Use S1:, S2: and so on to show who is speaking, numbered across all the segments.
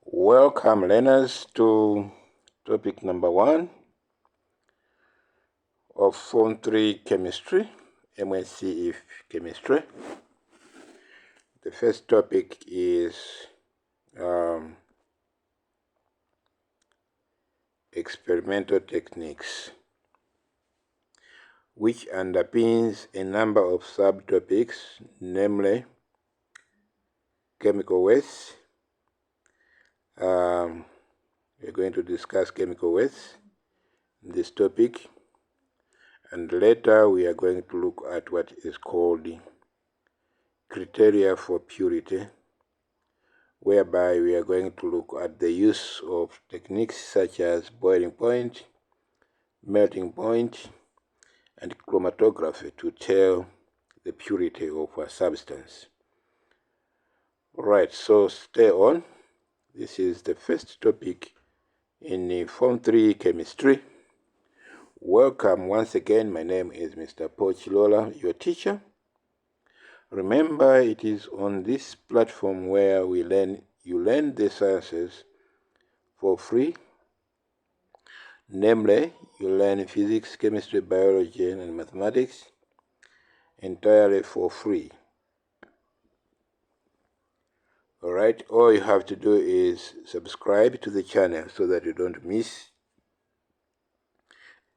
S1: Welcome learners to topic number 1 of Form 3 Chemistry, Msce Chemistry. The first topic is experimental techniques, which underpins a number of subtopics, namely chemical waste. We're going to discuss chemical waste in this topic, and later we are going to look at what is called criteria for purity, whereby we are going to look at the use of techniques such as boiling point, melting point, and chromatography to tell the purity of a substance. Alright, so stay on. This is the first topic in Form 3 Chemistry. Welcome once again. My name is Mr. Pochilola, your teacher. Remember, it is on this platform where you learn the sciences for free. Namely, you learn physics, chemistry, biology, and mathematics entirely for free. Alright, all you have to do is subscribe to the channel so that you don't miss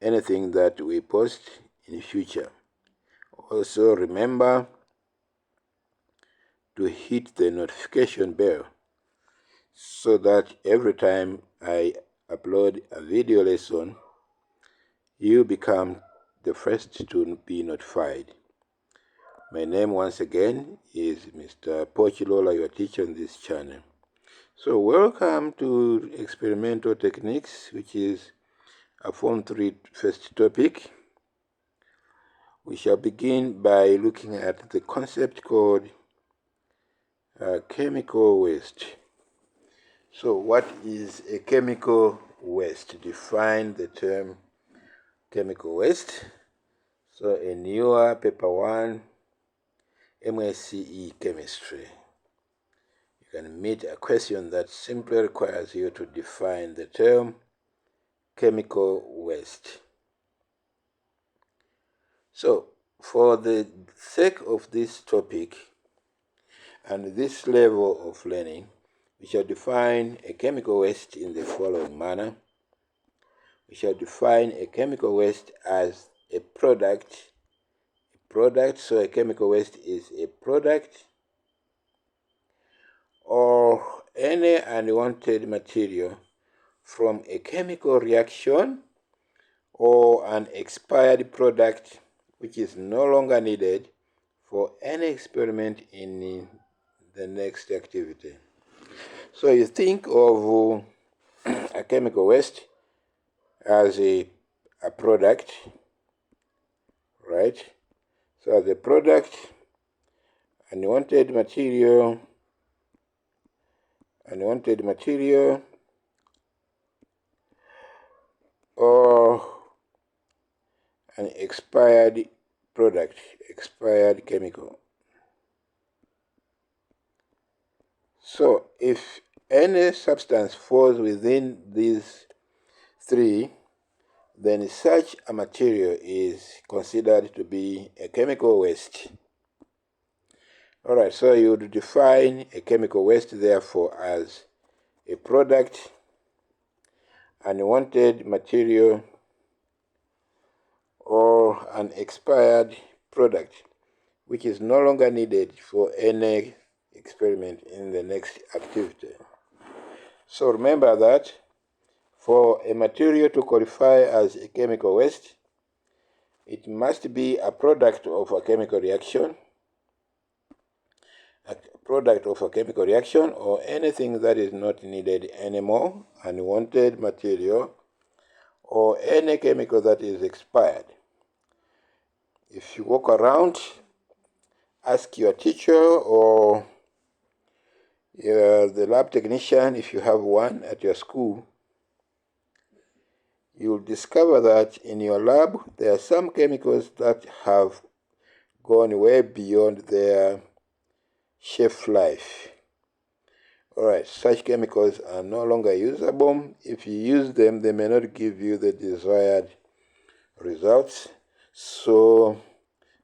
S1: anything that we post in the future. Also, remember to hit the notification bell so that every time I upload a video lesson, you become the first to be notified. My name once again is Mr. Pochilola, your teacher on this channel. So welcome to experimental techniques, which is a Form 3 first topic. We shall begin by looking at the concept called chemical waste. So what is a chemical waste? Define the term chemical waste. So in your paper 1, Msce Chemistry, you can meet a question that simply requires you to define the term chemical waste. So, for the sake of this topic and this level of learning, we shall define a chemical waste in the following manner. We shall define a chemical waste as a product. So a chemical waste is a product or any unwanted material from a chemical reaction or an expired product which is no longer needed for any experiment in the next activity. So you think of a chemical waste as a product, right? So as a product, unwanted material, or an expired product, expired chemical. So if any substance falls within these three, then such a material is considered to be a chemical waste. Alright, so you would define a chemical waste therefore as a product, unwanted material, or an expired product which is no longer needed for any experiment in the next activity. So remember that for a material to qualify as a chemical waste, it must be a product of a chemical reaction, or anything that is not needed anymore, unwanted material, or any chemical that is expired. If you walk around, ask your teacher or the lab technician, if you have one at your school, you'll discover that in your lab there are some chemicals that have gone way beyond their shelf life. Alright, such chemicals are no longer usable. If you use them, they may not give you the desired results. So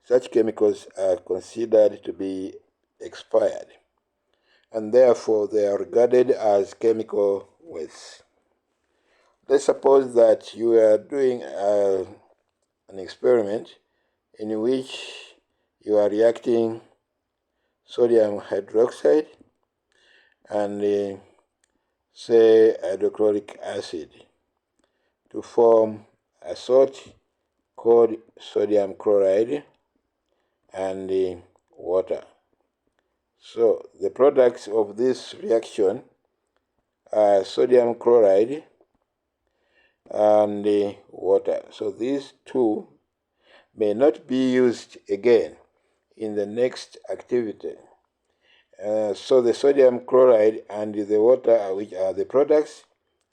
S1: such chemicals are considered to be expired, and therefore they are regarded as chemical waste. Let's suppose that you are doing an experiment in which you are reacting sodium hydroxide and say hydrochloric acid to form a salt called sodium chloride and water. So the products of this reaction are sodium chloride and water. So these two may not be used again in the next activity. So the sodium chloride and the water, which are the products,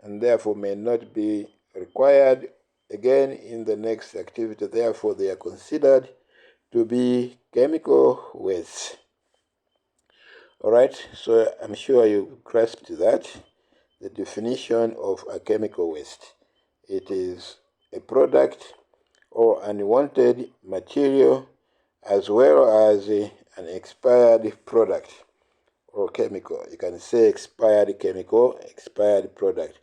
S1: and therefore may not be required again in the next activity. Therefore, they are considered to be chemical waste. All right, so I'm sure you grasped that. The definition of a chemical waste. It is a product or unwanted material as well as an expired product or chemical. You can say expired chemical, expired product.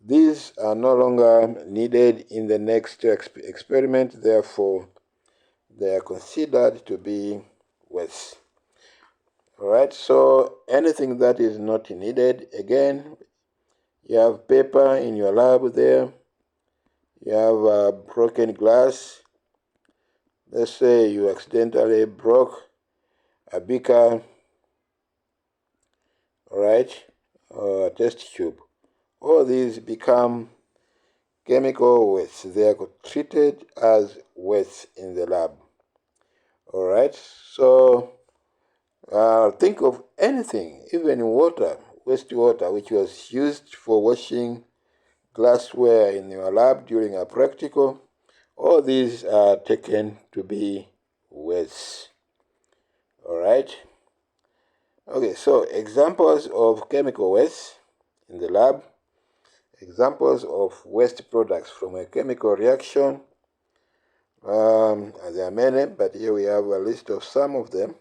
S1: These are no longer needed in the next experiment, therefore they are considered to be waste. Alright, so anything that is not needed, again, you have paper in your lab there, you have broken glass. Let's say you accidentally broke a beaker, alright, or a test tube. All these become chemical waste. They are treated as waste in the lab. Alright, so think of anything, even water, wastewater, which was used for washing glassware in your lab during a practical. All these are taken to be waste. Alright. Okay, so examples of chemical waste in the lab. Examples of waste products from a chemical reaction. There are many, but here we have a list of some of them.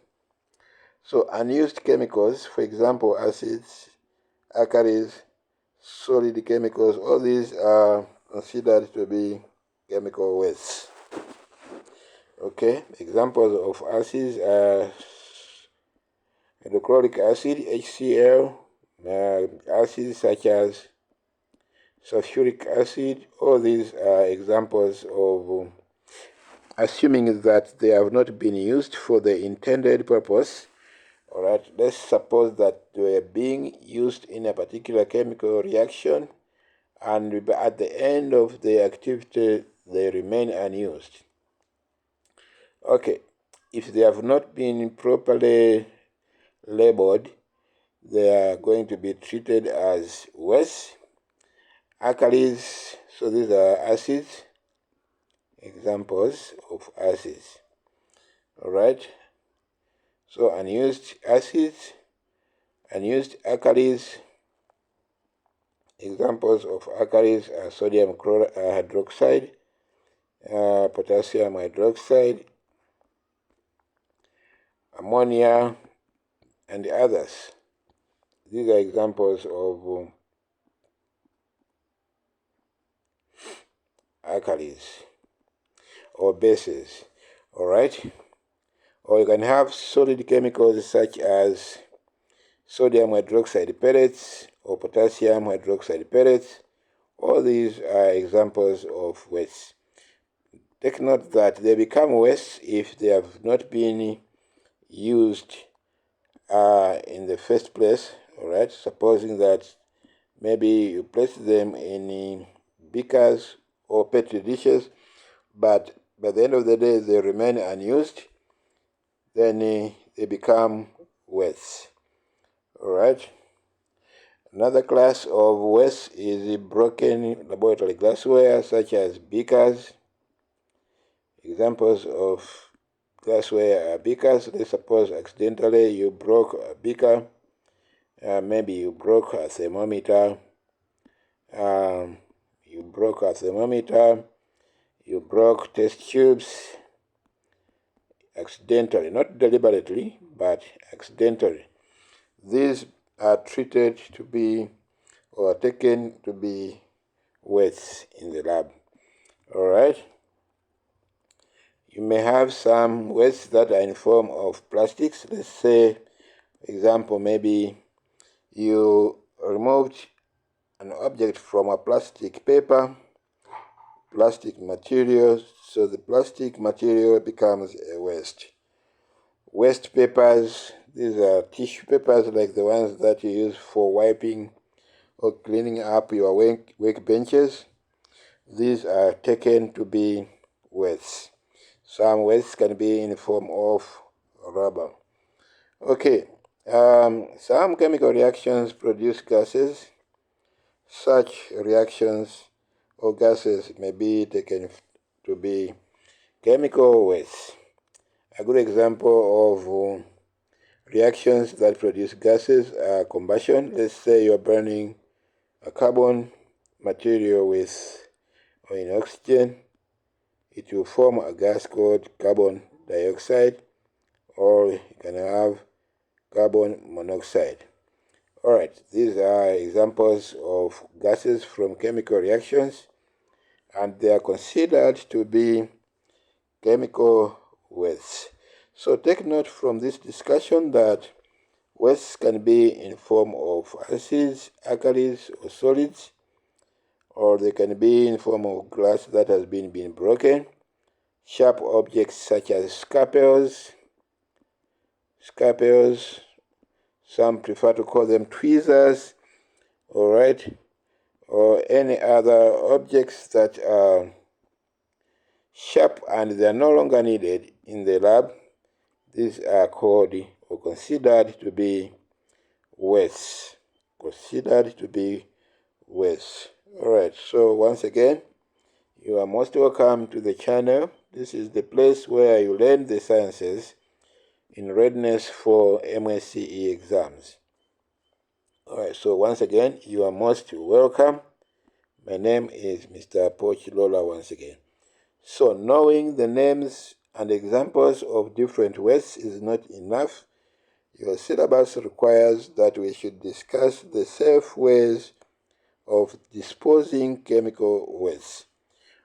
S1: So unused chemicals, for example, acids, alkalis, solid chemicals, all these are considered to be chemical waste. Okay, examples of acids are hydrochloric acid, HCl, acids such as sulfuric acid. All these are examples of assuming that they have not been used for the intended purpose. Alright, let's suppose that they are being used in a particular chemical reaction, and at the end of the activity they remain unused. Okay, if they have not been properly labeled, they are going to be treated as waste. Alkalis, so these are acids, examples of acids. Alright, so unused acids, unused alkalis. Examples of alkalis are sodium hydroxide, potassium hydroxide, ammonia, and others. These are examples of alkalis or bases. Alright? Or you can have solid chemicals such as sodium hydroxide pellets or potassium hydroxide pellets. All these are examples of waste. Take note that they become waste if they have not been used in the first place. Alright, supposing that maybe you place them in beakers or petri dishes, but by the end of the day they remain unused, then they become waste. Alright. Another class of waste is broken laboratory glassware, such as beakers. Examples of glassware are beakers. Let's suppose accidentally you broke a beaker Maybe you broke a thermometer. You broke a thermometer. You broke test tubes accidentally, not deliberately, but accidentally. These are treated to be or taken to be weights in the lab. All right. You may have some weights that are in form of plastics. Let's say, for example, maybe you removed an object from a plastic paper, plastic material, so the plastic material becomes a waste. Waste papers, these are tissue papers like the ones that you use for wiping or cleaning up your work benches. These are taken to be wastes. Some wastes can be in the form of rubber. Okay, some chemical reactions produce gases. Such reactions or gases may be taken to be chemical wastes. A good example of reactions that produce gases are combustion. Let's say you're burning a carbon material with in oxygen. It will form a gas called carbon dioxide, or you can have carbon monoxide. Alright, these are examples of gases from chemical reactions, and they are considered to be chemical wastes. So take note from this discussion that wastes can be in form of acids, alkalis, or solids, or they can be in form of glass that has been broken, sharp objects such as scalpels, some prefer to call them tweezers, all right, or any other objects that are sharp and they are no longer needed in the lab. These are called or considered to be wastes. Considered to be wastes. All right, so once again, you are most welcome to the channel. This is the place where you learn the sciences in readiness for Msce exams. Alright, so once again, you are most welcome. My name is Mr. Pochilola once again. So knowing the names and examples of different wastes is not enough. Your syllabus requires that we should discuss the safe ways of disposing chemical waste.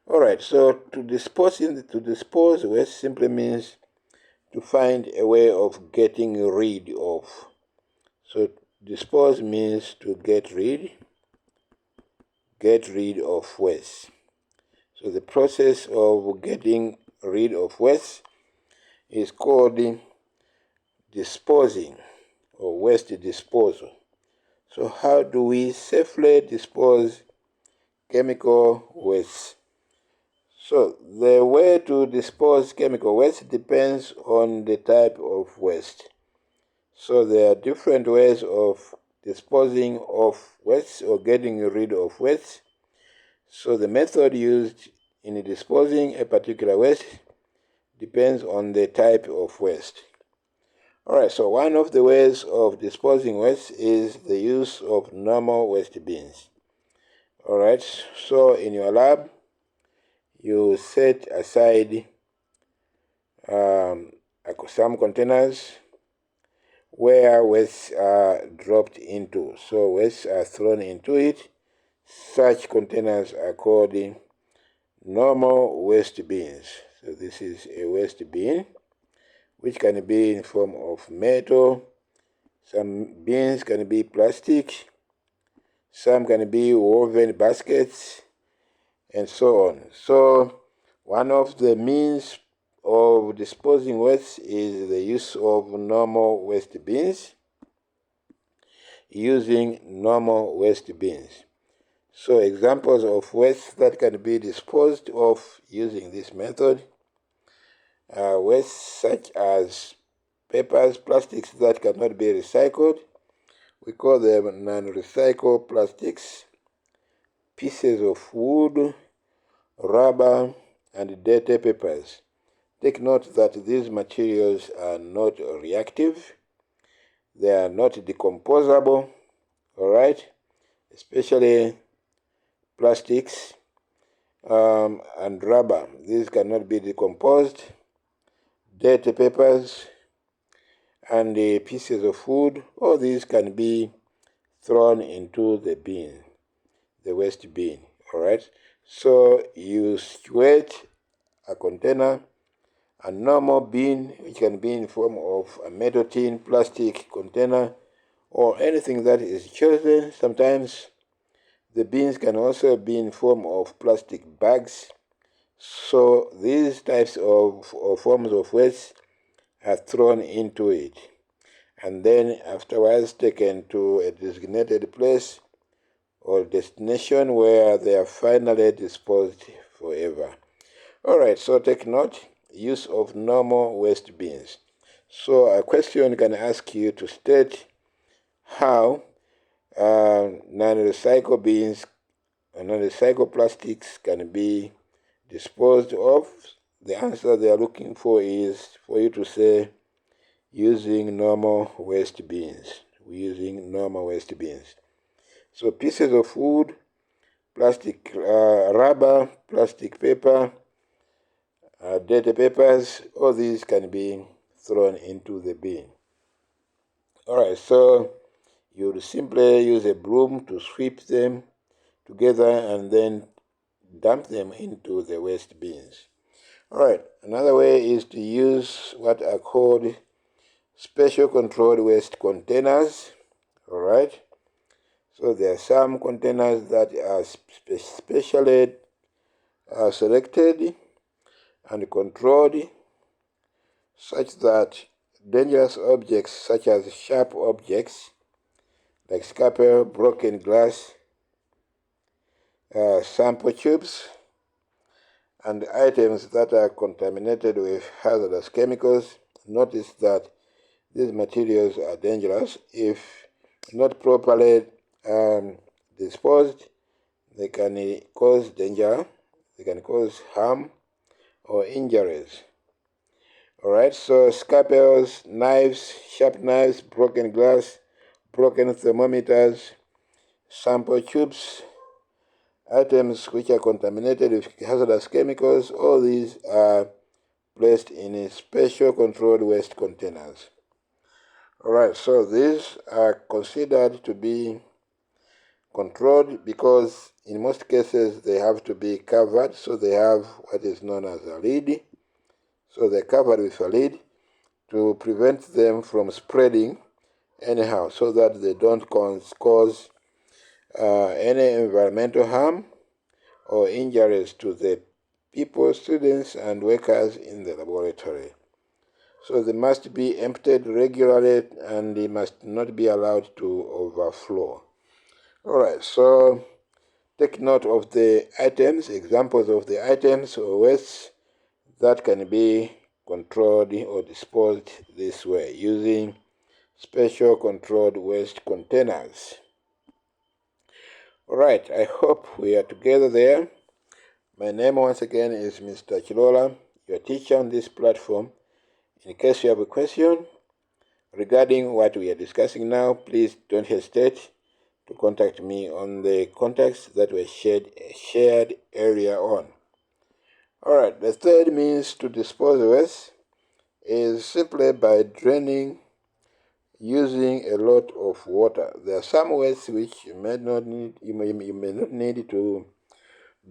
S1: Alright, so to dispose waste simply means to find a way of getting rid of. So dispose means to get rid of waste. So the process of getting rid of waste is called disposing or waste disposal. So how do we safely dispose chemical waste? So the way to dispose chemical waste depends on the type of waste. So there are different ways of disposing of waste or getting rid of waste. So the method used in disposing a particular waste depends on the type of waste. Alright, so one of the ways of disposing waste is the use of normal waste bins. Alright, so in your lab, you set aside some containers where wastes are dropped into. So wastes are thrown into it. Such containers are called normal waste bins. So this is a waste bin, which can be in form of metal. Some bins can be plastic. Some can be woven baskets, and so on. So one of the means of disposing waste is the use of normal waste bins, using normal waste bins. So examples of waste that can be disposed of using this method are waste such as papers, plastics that cannot be recycled. We call them non-recycled plastics, pieces of wood, rubber, and dirty papers. Take note that these materials are not reactive. They are not decomposable, all right, especially plastics and rubber. These cannot be decomposed. Dirty papers and the pieces of food, all these can be thrown into the bin, the waste bin, all right? So you situate a container, a normal bin, which can be in form of a metal tin, plastic container, or anything that is chosen. Sometimes the bins can also be in form of plastic bags. So these types of forms of waste are thrown into it, and then afterwards taken to a designated place or destination where they are finally disposed forever. All right, so take note, use of normal waste bins. So a question can ask you to state how non-recycled bins and non-recycled plastics can be disposed of. The answer they are looking for is for you to say using normal waste bins. Using normal waste bins. So pieces of food, plastic, rubber, plastic paper, dirty papers, all these can be thrown into the bin. All right, so you simply use a broom to sweep them together and then dump them into the waste bins. All right, another way is to use what are called special controlled waste containers. All right, so there are some containers that are specially selected and controlled such that dangerous objects such as sharp objects like scalpel, broken glass, sample tubes, and items that are contaminated with hazardous chemicals. Notice that these materials are dangerous. If not properly disposed, they can cause danger, they can cause harm or injuries. All right, so scalpels, knives, sharp knives, broken glass, broken thermometers, sample tubes, items which are contaminated with hazardous chemicals, all these are placed in a special controlled waste containers. All right, so these are considered to be controlled because in most cases they have to be covered, so they have what is known as a lid. So they're covered with a lid to prevent them from spreading anyhow, so that they don't cause any environmental harm or injuries to the people, students, and workers in the laboratory. So they must be emptied regularly and they must not be allowed to overflow. All right, so take note of the items, examples of the items or wastes that can be controlled or disposed this way using special controlled waste containers. All right, I hope we are together there. My name once again is Mr. Chilola, your teacher on this platform. In case you have a question regarding what we are discussing now, please don't hesitate to contact me on the contacts that were shared earlier on. All right, the third means to dispose of waste is simply by draining using a lot of water. There are some wastes which you may not need to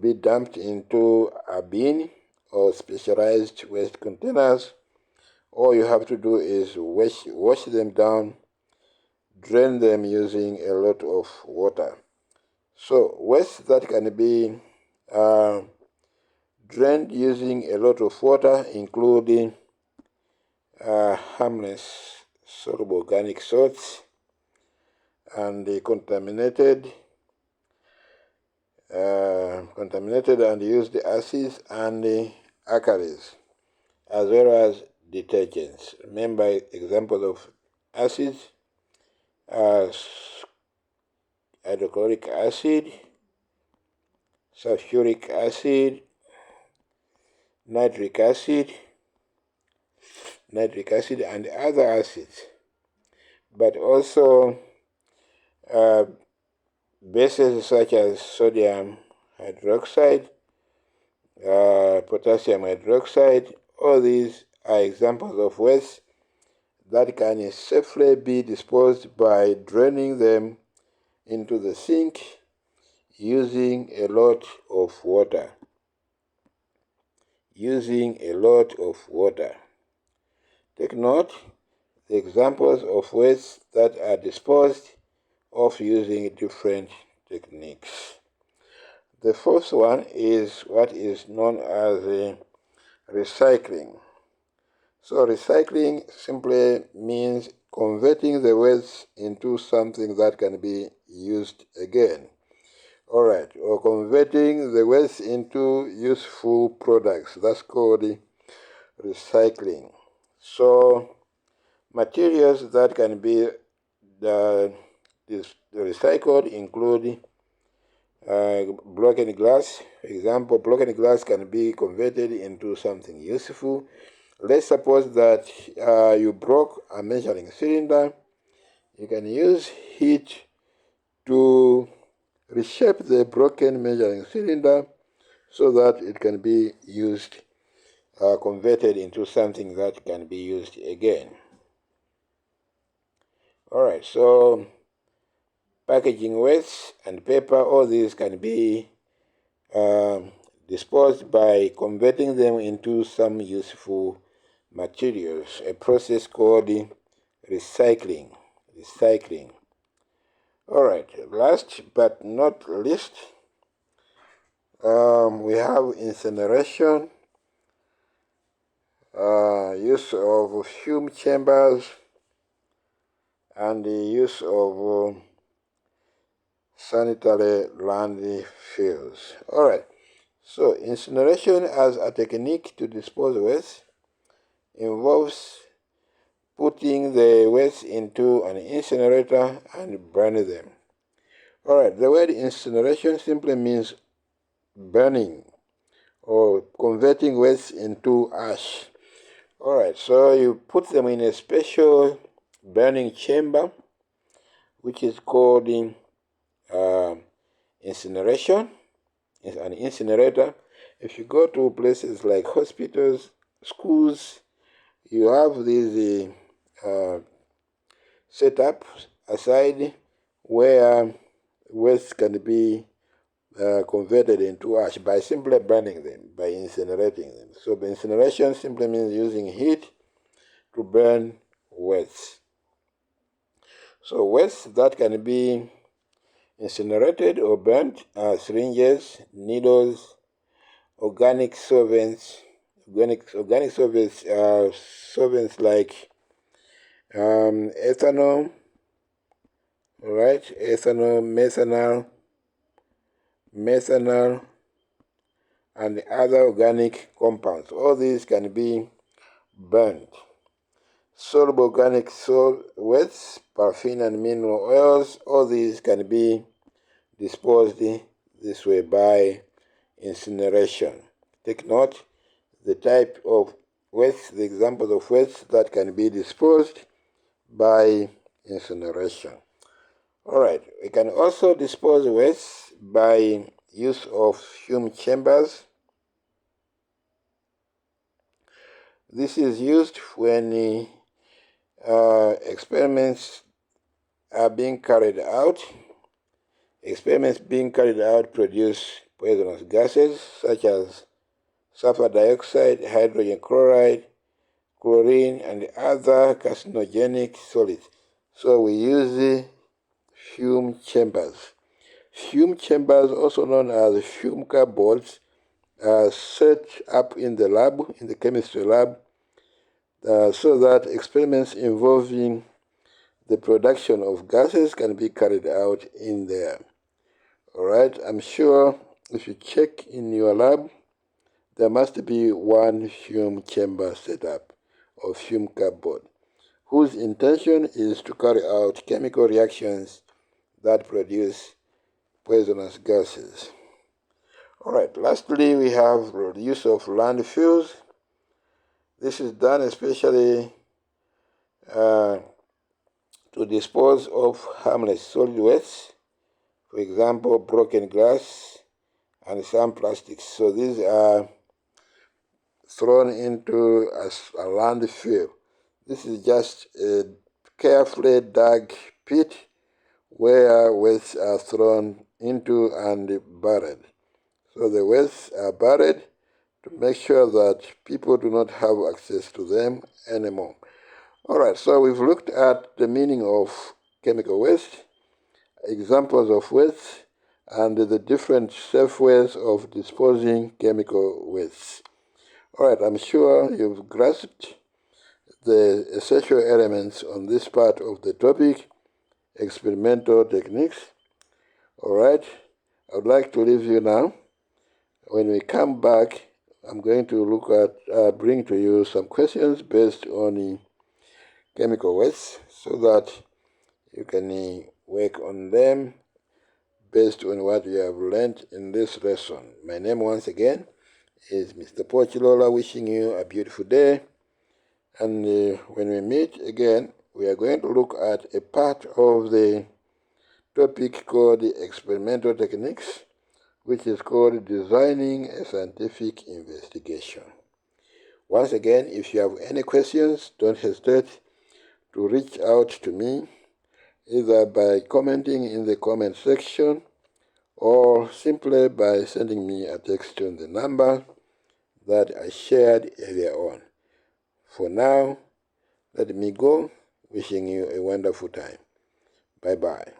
S1: be dumped into a bin or specialized waste containers. All you have to do is wash them down, drain them using a lot of water. So waste that can be drained using a lot of water, including harmless soluble organic salts and the contaminated and used acids and the alkalis, as well as detergents. Remember examples of acids are hydrochloric acid, sulfuric acid, nitric acid, and other acids. but also bases such as sodium hydroxide, potassium hydroxide. All these are examples of waste that can safely be disposed by draining them into the sink using a lot of water. Take note, the examples of waste that are disposed of using different techniques. The first one is what is known as recycling. So recycling simply means converting the waste into something that can be used again. Alright, or converting the waste into useful products. That's called recycling. So materials that can be recycled include broken glass. For example, broken glass can be converted into something useful. Let's suppose that you broke a measuring cylinder. You can use heat to reshape the broken measuring cylinder so that it can be used, converted into something that can be used again. Alright, so packaging waste and paper, all these can be disposed by converting them into some useful materials, a process called recycling. Alright, last but not least, we have incineration, use of fume chambers, and the use of sanitary landfills. Alright, so incineration as a technique to dispose waste involves putting the waste into an incinerator and burning them. Alright, the word incineration simply means burning or converting waste into ash. Alright, so you put them in a special burning chamber, which is called incineration. It's an incinerator. If you go to places like hospitals, schools, you have these set up aside where waste can be converted into ash by simply burning them, by incinerating them. So the incineration simply means using heat to burn waste. So waste that can be incinerated or burnt are syringes, needles, organic solvents. Organic solvents are solvents like ethanol, right? Ethanol, methanol, and other organic compounds. All these can be burned. Soluble organic waste, paraffin and mineral oils, all these can be disposed this way by incineration. Take note, the type of waste, the examples of waste that can be disposed by incineration. Alright, we can also dispose waste by use of fume chambers. This is used when experiments are being carried out. Experiments being carried out produce poisonous gases such as sulfur dioxide, hydrogen chloride, chlorine, and other carcinogenic solids. So we use fume chambers. Fume chambers, also known as fume cupboards, are set up in the lab, in the chemistry lab, so that experiments involving the production of gases can be carried out in there. Alright, I'm sure if you check in your lab, there must be one fume chamber set up, or fume cupboard, whose intention is to carry out chemical reactions that produce poisonous gases. Alright, lastly, we have the use of landfills. This is done especially to dispose of harmless solid waste, for example, broken glass and some plastics. So these are thrown into a landfill. This is just a carefully dug pit where wastes are thrown into and buried. So the wastes are buried to make sure that people do not have access to them anymore. All right, so we've looked at the meaning of chemical waste, examples of waste, and the different safe ways of disposing chemical waste. All right, I'm sure you've grasped the essential elements on this part of the topic, experimental techniques. All right, I would like to leave you now. When we come back, I'm going to look at, bring to you some questions based on chemical waste so that you can work on them based on what you have learned in this lesson. My name once again is Mr. Pochilola, wishing you a beautiful day. And when we meet again, we are going to look at a part of the topic called experimental techniques, which is called designing a scientific investigation. Once again, if you have any questions, don't hesitate to reach out to me, either by commenting in the comment section or simply by sending me a text on the number that I shared earlier on. For now, let me go, wishing you a wonderful time. Bye-bye.